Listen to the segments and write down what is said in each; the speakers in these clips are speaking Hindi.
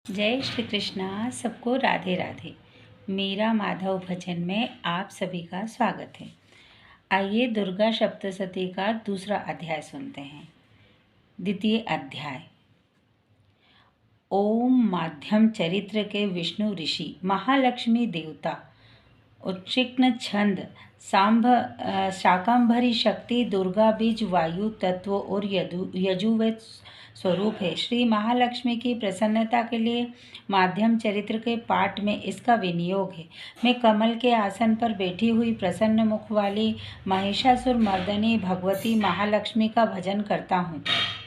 जय श्री कृष्णा। सबको राधे राधे। मीरा माधव भजन में आप सभी का स्वागत है। आइए दुर्गा सप्तशती का दूसरा अध्याय सुनते हैं। द्वितीय अध्याय। ओम माध्यम चरित्र के विष्णु ऋषि, महालक्ष्मी देवता, उत्क्षिप्न छंद, शाकंभरी शक्ति, दुर्गा बीज, वायु तत्व और यजुवेद स्वरूप है। श्री महालक्ष्मी की प्रसन्नता के लिए माध्यम चरित्र के पाठ में इसका विनियोग है। मैं कमल के आसन पर बैठी हुई प्रसन्न मुख वाली महिषासुर मर्दनी भगवती महालक्ष्मी का भजन करता हूँ,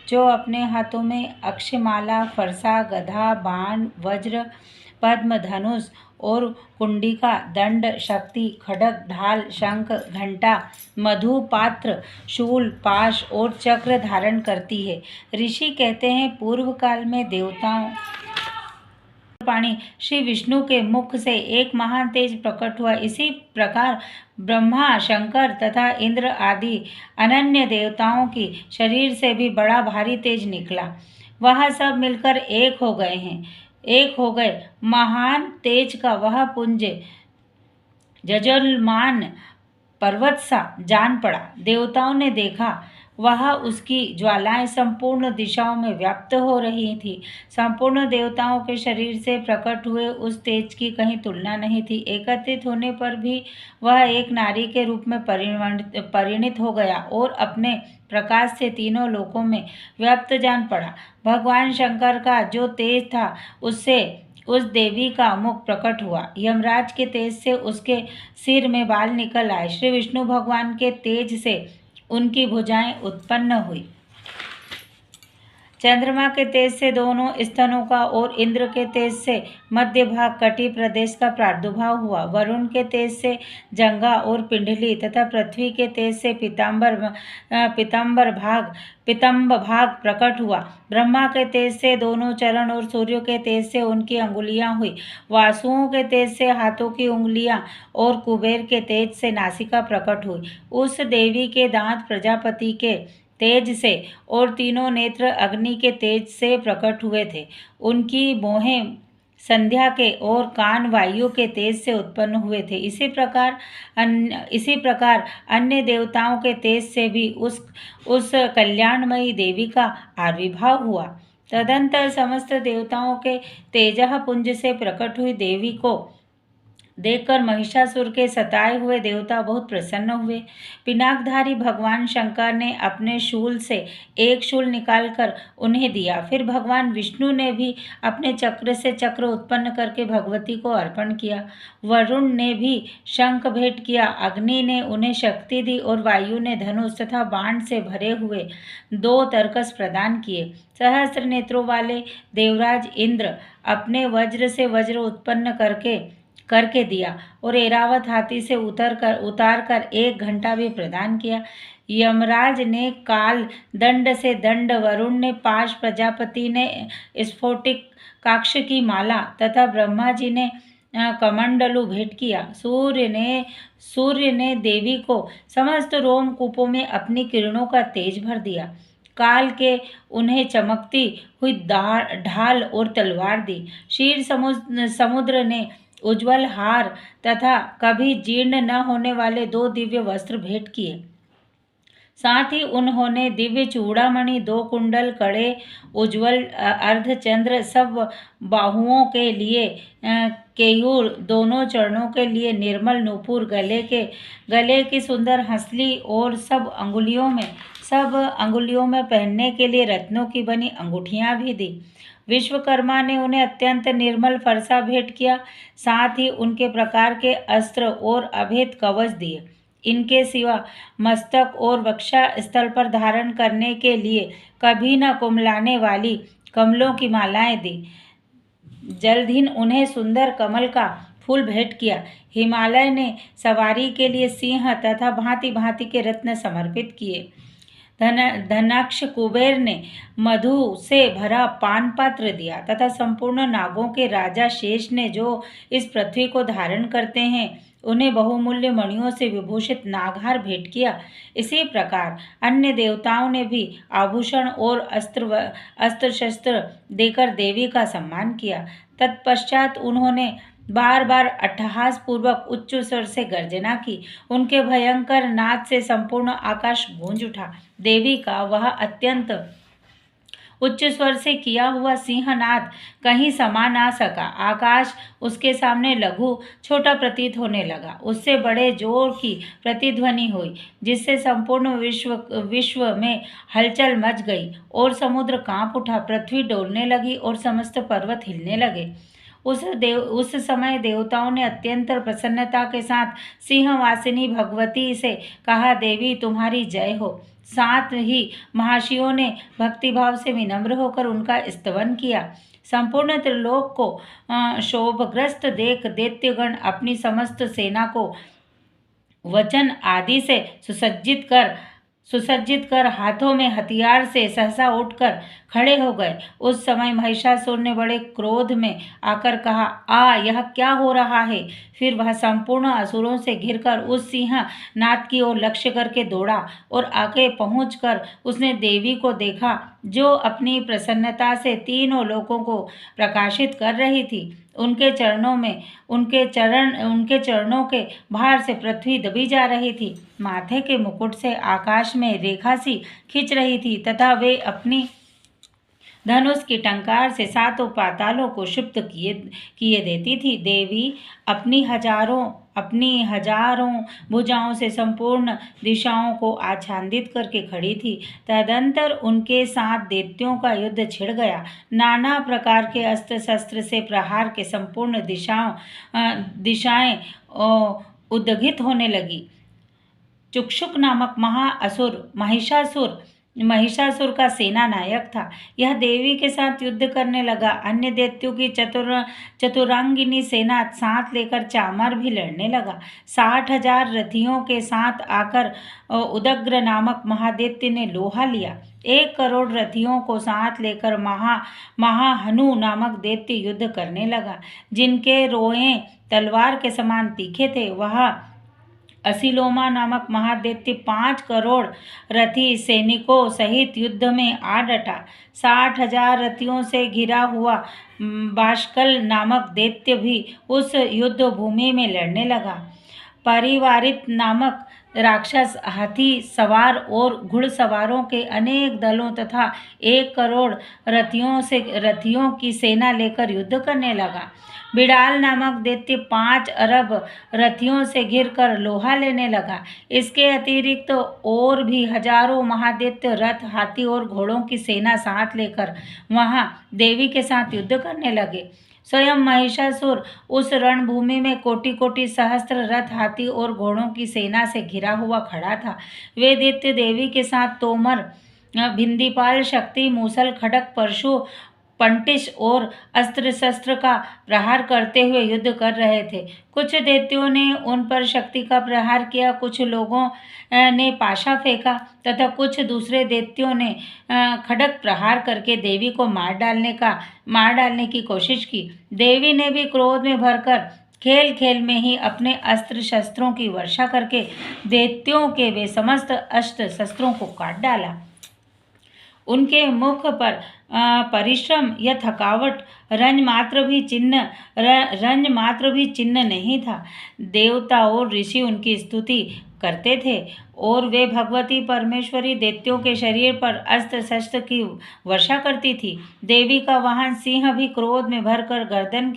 जो अपने हाथों में अक्षमाला, फरसा, गदा, बाण, वज्र, पद्म, धनुष और कुंडिका, दंड, शक्ति, खड्ग, ढाल, शंख, घंटा, मधु पात्र, शूल, पाश और चक्र धारण करती है। ऋषि कहते हैं, पूर्व काल में देवताओं पाणी श्री विष्णु के मुख से एक महान तेज प्रकट हुआ। इसी प्रकार ब्रह्मा, शंकर तथा इंद्र आदि अनन्य देवताओं की शरीर से भी बड़ा भारी तेज निकला। वह सब मिलकर एक हो गए। महान तेज का वह पुंज जजलमान पर्वत सा जान पड़ा। देवताओं ने देखा, वह उसकी ज्वालाएं संपूर्ण दिशाओं में व्याप्त हो रही थी। संपूर्ण देवताओं के शरीर से प्रकट हुए उस तेज की कहीं तुलना नहीं थी। एकत्रित होने पर भी वह एक नारी के रूप में परिणित हो गया और अपने प्रकाश से तीनों लोकों में व्याप्त जान पड़ा। भगवान शंकर का जो तेज था, उससे उस देवी का मुख प्रकट हुआ। यमराज के तेज से उसके सिर में बाल निकल आए। श्री विष्णु भगवान के तेज से उनकी भुजाएं उत्पन्न हुई। चंद्रमा के तेज से दोनों स्तनों का और इंद्र के तेज से मध्य भाग कटी प्रदेश का प्रादुर्भाव हुआ। वरुण के तेज से जंगा और पिंडली तथा पृथ्वी के तेज से पितंब भाग प्रकट हुआ। ब्रह्मा के तेज से दोनों चरण और सूर्य के तेज से उनकी अंगुलियां हुई। वासुओं के तेज से हाथों की उंगलियां और कुबेर के तेज से नासिका प्रकट हुई। उस देवी के दांत प्रजापति के तेज से और तीनों नेत्र अग्नि के तेज से प्रकट हुए थे। उनकी मोहें संध्या के और कान वायु के तेज से उत्पन्न हुए थे। इसी प्रकार अन्य देवताओं के तेज से भी उस कल्याणमयी देवी का आविर्भाव हुआ। तदंतर समस्त देवताओं के तेजः पुंज से प्रकट हुई देवी को देखकर महिषासुर के सताए हुए देवता बहुत प्रसन्न हुए। पिनाकधारी भगवान शंकर ने अपने शूल से एक शूल निकालकर उन्हें दिया। फिर भगवान विष्णु ने भी अपने चक्र से चक्र उत्पन्न करके भगवती को अर्पण किया। वरुण ने भी शंख भेंट किया। अग्नि ने उन्हें शक्ति दी और वायु ने धनुष तथा बाण से भरे हुए 2 तरकस प्रदान किए। सहस्त्र नेत्रों वाले देवराज इंद्र अपने से वज्र उत्पन्न करके दिया और ऐरावत हाथी से उतार कर 1 घंटा भी प्रदान किया। यमराज ने काल दंड से दंड, वरुण ने पाश, प्रजापति ने स्फोटिक काक्ष की माला तथा ब्रह्मा जी ने कमंडलु भेंट किया। सूर्य ने देवी को समस्त रोमकूपों में अपनी किरणों का तेज भर दिया। काल के उन्हें चमकती हुई ढाल और तलवार दी। क्षीर समुद्र ने उज्ज्वल हार तथा कभी जीर्ण न होने वाले 2 दिव्य वस्त्र भेंट किए। साथ ही उन्होंने दिव्य चूड़ामणि, 2 कुंडल, कड़े, उज्ज्वल अर्धचंद्र, सब बाहुओं के लिए केयूर, दोनों चरणों के लिए निर्मल नूपुर, गले की सुंदर हंसली और सब अंगुलियों में पहनने के लिए रत्नों की बनी अंगूठियां भी दी। विश्वकर्मा ने उन्हें अत्यंत निर्मल फरसा भेंट किया। साथ ही उनके प्रकार के अस्त्र और अभेद कवच दिए। इनके सिवा मस्तक और वक्षा स्थल पर धारण करने के लिए कभी न कुमलाने वाली कमलों की मालाएं दी। जलधीन उन्हें सुंदर कमल का फूल भेंट किया। हिमालय ने सवारी के लिए सिंह तथा भांति भांति के रत्न समर्पित किए धनाक्ष कुबेर ने मधु से भरा पान पात्र दिया तथा संपूर्ण नागों के राजा शेष ने जो इस पृथ्वी को धारण करते हैं उन्हें बहुमूल्य मणियों से विभूषित नागहार भेंट किया। इसी प्रकार अन्य देवताओं ने भी आभूषण और अस्त्र शस्त्र देकर देवी का सम्मान किया। तत्पश्चात उन्होंने बार बार अट्टहास पूर्वक उच्च स्वर से गर्जना की। उनके भयंकर नाद से संपूर्ण आकाश गूंज उठा। देवी का वह अत्यंत उच्च स्वर से किया हुआ सिंहनाद कहीं समा ना सका। आकाश उसके सामने लघु छोटा प्रतीत होने लगा। उससे बड़े जोर की प्रतिध्वनि हुई जिससे संपूर्ण विश्व में हलचल मच गई और समुद्र कांप उठा। पृथ्वी डोलने लगी और समस्त पर्वत हिलने लगे। उस समय देवताओं ने अत्यंत प्रसन्नता के साथ सिंहवासिनी भगवती से कहा, देवी तुम्हारी जय हो। साथ ही महर्षियों ने भक्तिभाव से विनम्र होकर उनका स्तवन किया। संपूर्ण त्रिलोक को शोभग्रस्त देख दैत्यगण अपनी समस्त सेना को वचन आदि से सुसज्जित कर हाथों में हथियार से सहसा उठकर खड़े हो गए। उस समय महिषासुर ने बड़े क्रोध में आकर कहा, यह क्या हो रहा है। फिर वह संपूर्ण असुरों से घिरकर उस सिंह नाद की ओर लक्ष्य करके दौड़ा और आगे पहुंचकर उसने देवी को देखा जो अपनी प्रसन्नता से तीनों लोकों को प्रकाशित कर रही थी। उनके चरणों के भार से पृथ्वी दबी जा रही थी। माथे के मुकुट से आकाश में रेखा सी खिंच रही थी तथा वे अपनी धनुष की टंकार से सातों पातालों को क्षिप्त किए देती थी। देवी अपनी हजारों भुजाओं से संपूर्ण दिशाओं को आच्छादित करके खड़ी थी। तदंतर उनके साथ दैत्यों का युद्ध छिड़ गया। नाना प्रकार के अस्त्र शस्त्र से प्रहार के संपूर्ण दिशाएं उद्गित होने लगी। चुक्षुक नामक महिषासुर का सेना नायक था। यह देवी के साथ युद्ध करने लगा। अन्य दैत्यों की चतुरांगिनी सेना साथ लेकर चामार भी लड़ने लगा। 60,000 रथियों के साथ आकर उदग्र नामक महादैत्य ने लोहा लिया। 1 करोड़ रथियों को साथ लेकर महाहनु नामक दैत्य युद्ध करने लगा। जिनके रोए तलवार के समान तीखे थे वह असिलोमा नामक महादैत्य 5 करोड़ रथी सैनिकों सहित युद्ध में आ डटा। 60,000 रथियों से घिरा हुआ बाष्कल नामक दैत्य भी उस युद्ध भूमि में लड़ने लगा। परिवारित नामक राक्षस हाथी सवार और घुड़सवारों के अनेक दलों तथा 1 करोड़ रथियों की सेना लेकर युद्ध करने लगा। बिडाल नामक दैत्य 5 अरब रथियों से घिरकर लोहा लेने लगा। इसके अतिरिक्त और भी हजारों महादैत्य रथ, हाथी और घोड़ों की सेना साथ लेकर वहां देवी के साथ युद्ध करने लगे। स्वयं महिषासुर उस रणभूमि में कोटि सहस्त्र रथ, हाथी और घोड़ों की सेना से घिरा हुआ खड़ा था। वे दैत्य देवी के साथ तोमर, भिंदीपाल, शक्ति, मूसल, खड्ग, परशु, पंटिश और अस्त्र शस्त्र का प्रहार करते हुए युद्ध कर रहे थे। कुछ दैत्यों ने उन पर शक्ति का प्रहार किया, कुछ लोगों ने पाशा फेंका तथा कुछ दूसरे दैत्यों ने खड्ग प्रहार करके देवी को मार डालने की कोशिश की। देवी ने भी क्रोध में भरकर खेल खेल में ही अपने अस्त्र शस्त्रों की वर्षा करके दैत्यों के वे समस्त अस्त्र शस्त्रों को काट डाला। उनके मुख पर परिश्रम या थकावट रंज मात्र भी चिन्ह नहीं था। देवता और ऋषि उनकी स्तुति करते थे और वे भगवती परमेश्वरी दैत्यों के शरीर पर अस्त्र शस्त्र की वर्षा करती थी। देवी का वाहन सिंह भी क्रोध में भरकर गर्दन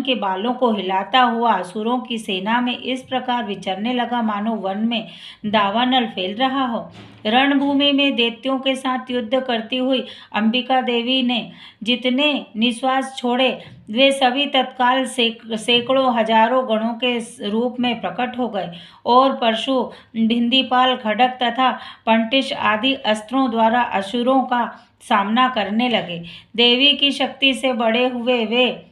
के बालों को हिलाता हुआ असुरों की सेना में इस प्रकार विचरने लगा मानो वन में दावानल फैल रहा हो। रणभूमि में दैत्यों के साथ युद्ध करती हुई अंबिका देवी ने जितने निश्वास छोड़े वे सभी तत्काल सैकड़ों हजारों गणों के रूप में प्रकट हो गए और परशु, भिंदीपाल, खड्ग तथा पंटिश आदि अस्त्रों द्वारा असुरों का सामना करने लगे। देवी की शक्ति से बड़े हुए वे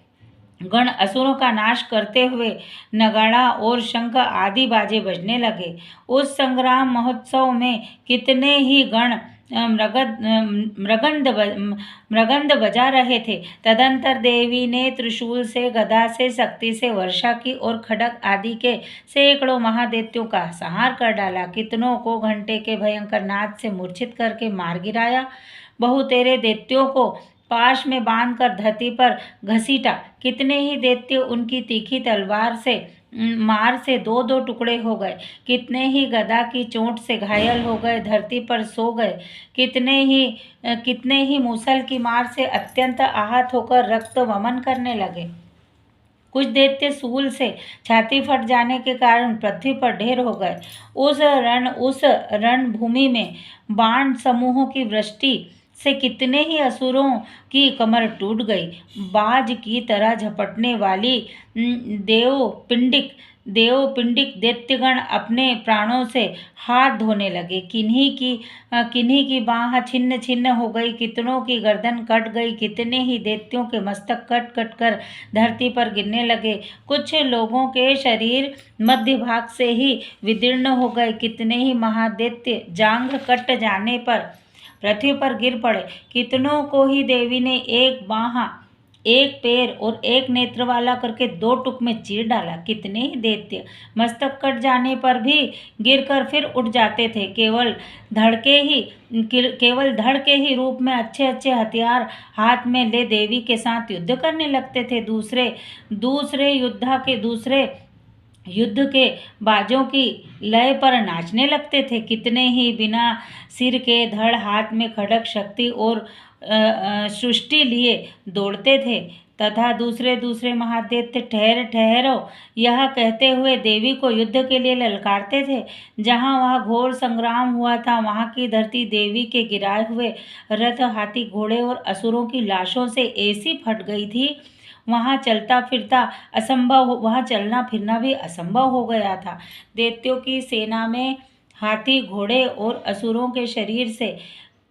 गण असुरों का नाश करते हुए नगाड़ा और शंख आदि बाजे बजने लगे। उस संग्राम महोत्सव में कितने ही गण मृगंद बजा रहे थे। तदंतर देवी ने त्रिशूल से, गदा से, शक्ति से वर्षा की और खड्ग आदि के सैकड़ों महादैत्यों का संहार कर डाला। कितनों को घंटे के भयंकर नाद से मूर्छित करके मार गिराया। बहुतेरे दैत्यों को पाश में बांधकर धरती पर घसीटा। कितने ही दैत्य उनकी तीखी तलवार से मार से दो दो टुकड़े हो गए। कितने ही गदा की चोट से घायल हो गए, धरती पर सो गए। कितने ही मूसल की मार से अत्यंत आहत होकर रक्त वमन करने लगे। कुछ दैत्य सूल से छाती फट जाने के कारण पृथ्वी पर ढेर हो गए। उस रणभूमि में बाण समूहों की वृष्टि से कितने ही असुरों की कमर टूट गई। बाज की तरह झपटने वाली देवपिंडिक दैत्यगण अपने प्राणों से हाथ धोने लगे। किन्हीं की बाह छिन्न छिन्न हो गई, कितनों की गर्दन कट गई। कितने ही दैत्यों के मस्तक कट कट कर धरती पर गिरने लगे। कुछ लोगों के शरीर मध्य भाग से ही विदीर्ण हो गए। कितने ही महादैत्य जांघ कट जाने पर पृथ्वी पर गिर पड़े। कितनों को ही देवी ने एक बाह, एक पैर और एक नेत्र वाला करके दो टुक में चीर डाला। कितने ही दैत्य मस्तक कट जाने पर भी गिरकर फिर उठ जाते थे। केवल धड़ के ही रूप में अच्छे अच्छे हथियार हाथ में ले देवी के साथ युद्ध करने लगते थे। दूसरे युद्ध के बाजों की लय पर नाचने लगते थे। कितने ही बिना सिर के धड़ हाथ में खड्ग, शक्ति और सृष्टि लिए दौड़ते थे तथा दूसरे महादैत्य ठहरो यह कहते हुए देवी को युद्ध के लिए ललकारते थे। जहाँ वह घोर संग्राम हुआ था, वहाँ की धरती देवी के गिराए हुए रथ, हाथी, घोड़े और असुरों की लाशों से ऐसी फट गई थी, वहाँ चलना फिरना भी असंभव हो गया था। दैत्यों की सेना में हाथी, घोड़े और असुरों के शरीर से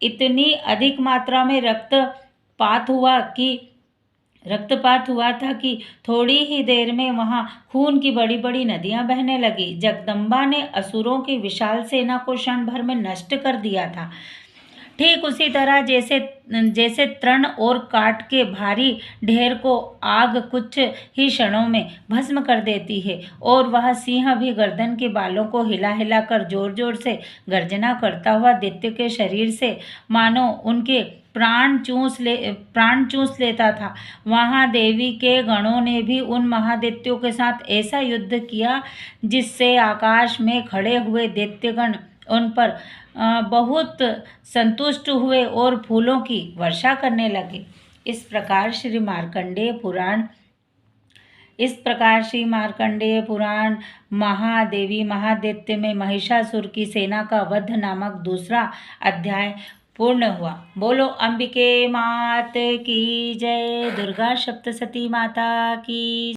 इतनी अधिक मात्रा में रक्तपात हुआ था कि थोड़ी ही देर में वहां खून की बड़ी बड़ी नदियां बहने लगी। जगदम्बा ने असुरों की विशाल सेना को क्षण भर में नष्ट कर दिया था। ठीक उसी तरह जैसे तृण और काट के भारी ढेर को आग कुछ ही क्षणों में भस्म कर देती है, और वह सिंह भी गर्दन के बालों को हिला हिला कर जोर जोर से गर्जना करता हुआ दैत्य के शरीर से मानो उनके प्राण चूस लेता था। वहां देवी के गणों ने भी उन महादैत्यों के साथ ऐसा युद्ध किया जिससे आकाश में खड़े हुए दैत्यगण उन पर बहुत संतुष्ट हुए और फूलों की वर्षा करने लगे। इस प्रकार श्री मार्कंडेय पुराण महादेवी महादैत्य में महिषासुर की सेना का वध नामक दूसरा अध्याय पूर्ण हुआ। बोलो अंबिके मात की जय, दुर्गा सप्तशती माता की।